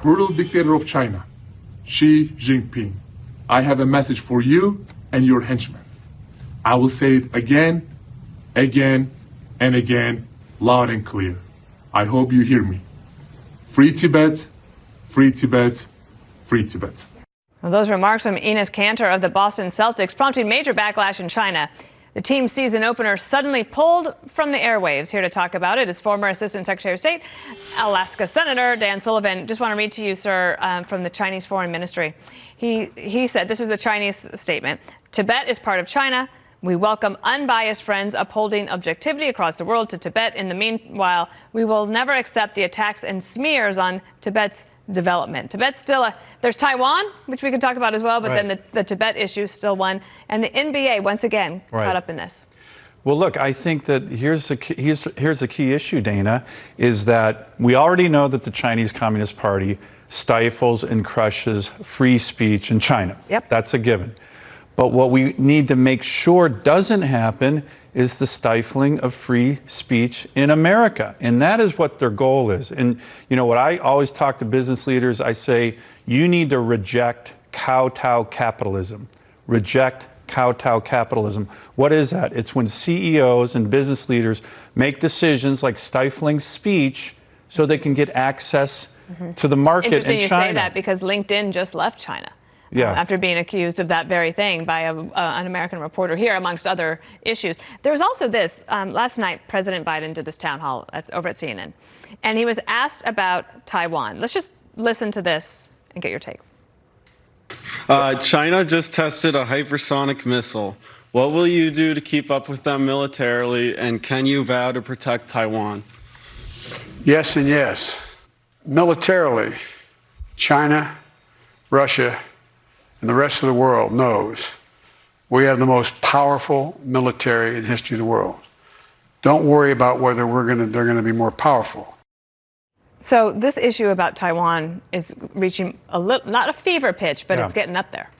brutal dictator of China, Xi Jinping, I have a message for you and your henchmen. I will say it again, again, and again, loud and clear. I hope you hear me. Free Tibet, free Tibet, free Tibet. Well, those remarks from Enes Kanter of the Boston Celtics prompted major backlash in China. The team's season opener suddenly pulled from the airwaves. Here to talk about it is former Assistant Secretary of State, Alaska Senator Dan Sullivan. Just want to read to you, sir, from the Chinese Foreign Ministry. He said, this is the Chinese statement, Tibet is part of China. We welcome unbiased friends upholding objectivity across the world to Tibet. In the meanwhile, we will never accept the attacks and smears on Tibet's development. Tibet's still there's Taiwan, which we could talk about as well, but then the Tibet issue is still one. And the NBA, once again, caught up in this. Well, look, I think that here's the key issue, Dana, is that we already know that the Chinese Communist Party stifles and crushes free speech in China. Yep. That's a given. But what we need to make sure doesn't happen is the stifling of free speech in America. And that is what their goal is. And, you know, what I always talk to business leaders, I say, you need to reject kowtow capitalism. Reject kowtow capitalism. What is that? It's when CEOs and business leaders make decisions like stifling speech so they can get access to the market in China. Interesting you say that because LinkedIn just left China. After being accused of that very thing by an American reporter here, amongst other issues. There's also this. Last night, President Biden did this town hall over at CNN, and he was asked about Taiwan. Let's just listen to this and get your take. China just tested a hypersonic missile. What will you do to keep up with them militarily, and can you vow to protect Taiwan? Yes and yes. Militarily, China, Russia, and the rest of the world knows we have the most powerful military in the history of the world. Don't worry about whether they're going to be more powerful. So this issue about Taiwan is reaching a little, not a fever pitch, but it's getting up there.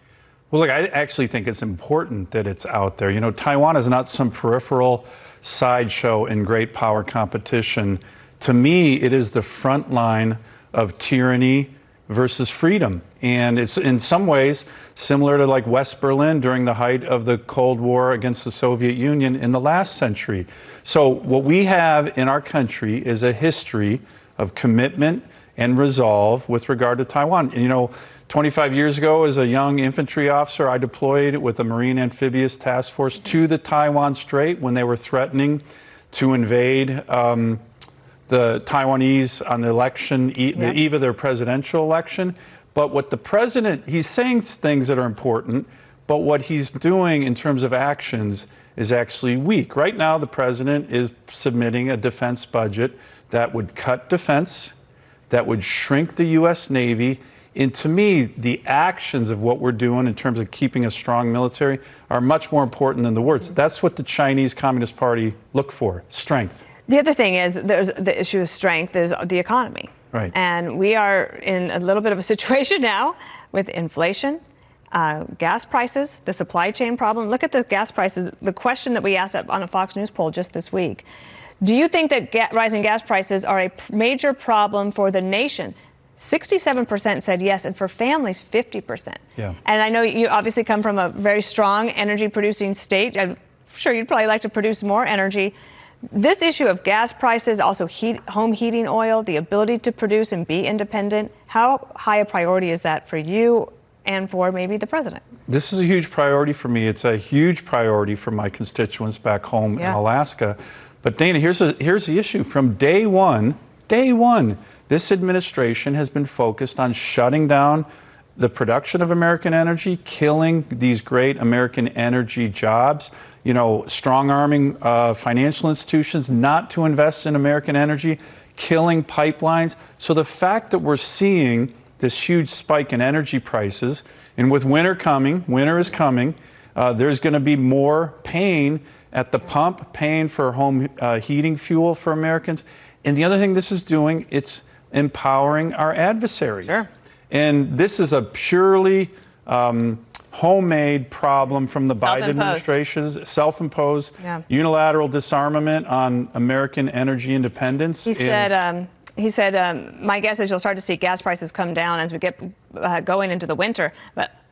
Well, look, I actually think it's important that it's out there. You know, Taiwan is not some peripheral sideshow in great power competition. To me, it is the front line of tyranny versus freedom. And it's in some ways similar to like West Berlin during the height of the Cold War against the Soviet Union in the last century. So what we have in our country is a history of commitment and resolve with regard to Taiwan. And, you know, 25 years ago, as a young infantry officer, I deployed with a Marine Amphibious Task Force to the Taiwan Strait when they were threatening to invade the Taiwanese on the election, the eve of their presidential election. But what the president, he's saying things that are important, but what he's doing in terms of actions is actually weak. Right now, the president is submitting a defense budget that would cut defense, that would shrink the U.S. Navy. And to me, the actions of what we're doing in terms of keeping a strong military are much more important than the words. That's what the Chinese Communist Party look for, strength. The other thing is, there's the issue of strength is the economy. Right. And we are in a little bit of a situation now with inflation, gas prices, the supply chain problem. Look at the gas prices. The question that we asked on a Fox News poll just this week. Do you think that rising gas prices are a major problem for the nation? 67% said yes, and for families, 50%. Yeah. And I know you obviously come from a very strong energy-producing state. I'm sure you'd probably like to produce more energy. This issue of gas prices, also home heating oil, the ability to produce and be independent, how high a priority is that for you and for maybe the president? This is a huge priority for me. It's a huge priority for my constituents back home in Alaska. But Dana, here's the issue. From day one, this administration has been focused on shutting down the production of American energy, killing these great American energy jobs, you know, strong-arming financial institutions not to invest in American energy, killing pipelines. So the fact that we're seeing this huge spike in energy prices, and with winter is coming, there's going to be more pain at the pump, paying for home heating fuel for Americans. And the other thing this is doing, it's empowering our adversaries. Sure. And this is a purely homemade problem from the Biden administration's self-imposed unilateral disarmament on American energy independence. He said He said, my guess is you'll start to see gas prices come down as we get going into the winter.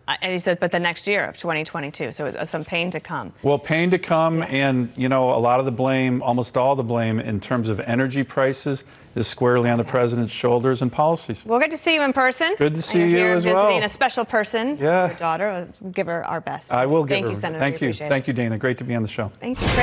And he said, but the next year of 2022. So it's some pain to come. Well, pain to come. And, you know, a lot of the blame, almost all the blame in terms of energy prices is squarely on the president's shoulders and policies. We'll get to see you in person. Good to see you as well. Visiting a special person, yeah. your daughter. We'll give her our best. I will give her. Thank you, Senator. Thank you. Appreciate it. Thank you, Dana. Great to be on the show. Thank you.